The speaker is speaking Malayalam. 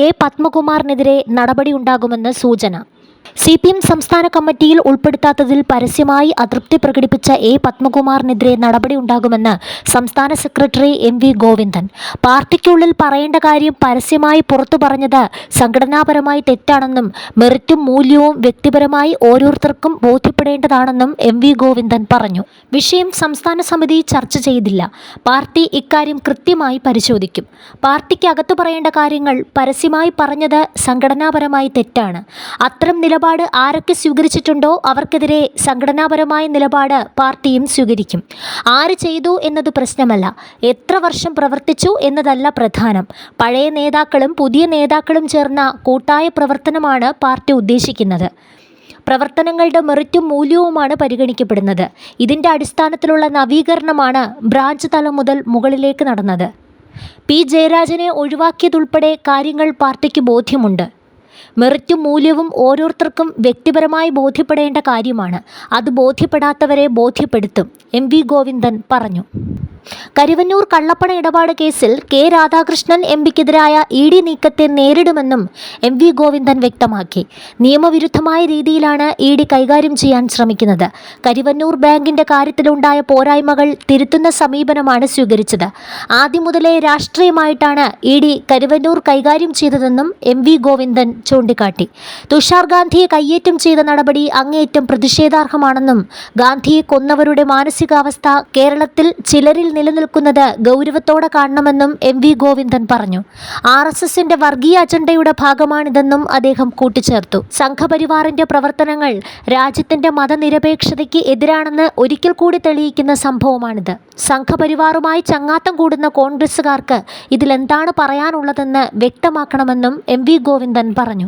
എ പത്മകുമാറിനെതിരെ നടപടിയുണ്ടാകുമെന്ന് സൂചന. CPM സംസ്ഥാന കമ്മിറ്റിയിൽ ഉൾപ്പെടുത്താത്തതിൽ പരസ്യമായി അതൃപ്തി പ്രകടിപ്പിച്ച എ പത്മകുമാറിനെതിരെ നടപടിയുണ്ടാകുമെന്ന് സംസ്ഥാന സെക്രട്ടറി MV ഗോവിന്ദൻ. പാർട്ടിക്കുള്ളിൽ പറയേണ്ട കാര്യം പരസ്യമായി പുറത്തു പറഞ്ഞത് സംഘടനാപരമായി തെറ്റാണെന്നും മെറിറ്റും മൂല്യവും വ്യക്തിപരമായി ഓരോരുത്തർക്കും ബോധ്യപ്പെടേണ്ടതാണെന്നും MV ഗോവിന്ദൻ പറഞ്ഞു. വിഷയം സംസ്ഥാന സമിതി ചർച്ച ചെയ്തില്ല. പാർട്ടി ഇക്കാര്യം കൃത്യമായി പരിശോധിക്കും. പാർട്ടിക്ക് അകത്തു പറയേണ്ട കാര്യങ്ങൾ പരസ്യമായി പറഞ്ഞത് സംഘടനാപരമായി തെറ്റാണ്. അത്തരം നിലപാട് ആരൊക്കെ സ്വീകരിച്ചിട്ടുണ്ടോ അവർക്കെതിരെ സംഘടനാപരമായ നിലപാട് പാർട്ടിയും സ്വീകരിക്കും. ആര് ചെയ്തു എന്നത് പ്രശ്നമല്ല, എത്ര വർഷം പ്രവർത്തിച്ചു എന്നതല്ല പ്രധാനം. പഴയ നേതാക്കളും പുതിയ നേതാക്കളും ചേർന്ന കൂട്ടായ പ്രവർത്തനമാണ് പാർട്ടി ഉദ്ദേശിക്കുന്നത്. പ്രവർത്തനങ്ങളുടെ മെറിറ്റും മൂല്യവുമാണ് പരിഗണിക്കപ്പെടുന്നത്. ഇതിൻ്റെ അടിസ്ഥാനത്തിലുള്ള നവീകരണമാണ് ബ്രാഞ്ച് തലം മുതൽ മുകളിലേക്ക് നടന്നത്. P ജയരാജനെ ഒഴിവാക്കിയതുൾപ്പെടെ കാര്യങ്ങൾ പാർട്ടിക്ക് ബോധ്യമുണ്ട്. മെറിറ്റും മൂല്യവും ഓരോരുത്തർക്കും വ്യക്തിപരമായി ബോധ്യപ്പെടേണ്ട കാര്യമാണ്. അത് ബോധ്യപ്പെടാത്തവരെ ബോധ്യപ്പെടുത്തും, MV ഗോവിന്ദൻ പറഞ്ഞു. കരുവന്നൂർ കള്ളപ്പണ ഇടപാട് കേസിൽ K രാധാകൃഷ്ണൻ MPക്കെതിരായ ED നീക്കത്തെ നേരിടുമെന്നും MV ഗോവിന്ദൻ വ്യക്തമാക്കി. നിയമവിരുദ്ധമായ രീതിയിലാണ് ED കൈകാര്യം ചെയ്യാൻ ശ്രമിക്കുന്നത്. കരുവന്നൂർ ബാങ്കിന്റെ കാര്യത്തിലുണ്ടായ പോരായ്മകൾ തിരുത്തുന്ന സമീപനമാണ് സ്വീകരിച്ചത്. ആദ്യം മുതലേ രാഷ്ട്രീയമായിട്ടാണ് ED കരുവന്നൂർ കൈകാര്യം ചെയ്തതെന്നും MV ഗോവിന്ദൻ ചൂണ്ടിക്കാട്ടി. തുഷാർ ഗാന്ധിയെ കയ്യേറ്റം ചെയ്ത നടപടി അങ്ങേയറ്റം പ്രതിഷേധാർഹമാണെന്നും ഗാന്ധിയെ കൊന്നവരുടെ മാനസികാവസ്ഥ കേരളത്തിൽ ചിലരിൽ നിലനിൽക്കുന്നത് ഗൗരവത്തോടെ കാണണമെന്നും MV ഗോവിന്ദൻ പറഞ്ഞു. RSSന്റെ വർഗീയ അജണ്ടയുടെ ഭാഗമാണിതെന്നും അദ്ദേഹം കൂട്ടിച്ചേർത്തു. സംഘപരിവാറിന്റെ പ്രവർത്തനങ്ങൾ രാജ്യത്തിന്റെ മതനിരപേക്ഷതയ്ക്ക് എതിരാണെന്ന് ഒരിക്കൽ കൂടി തെളിയിക്കുന്ന സംഭവമാണിത്. സംഘപരിവാറുമായി ചങ്ങാത്തം കൂടുന്ന കോൺഗ്രസുകാർക്ക് ഇതിലെന്താണ് പറയാനുള്ളതെന്ന് വ്യക്തമാക്കണമെന്നും MV ഗോവിന്ദൻ പറഞ്ഞു.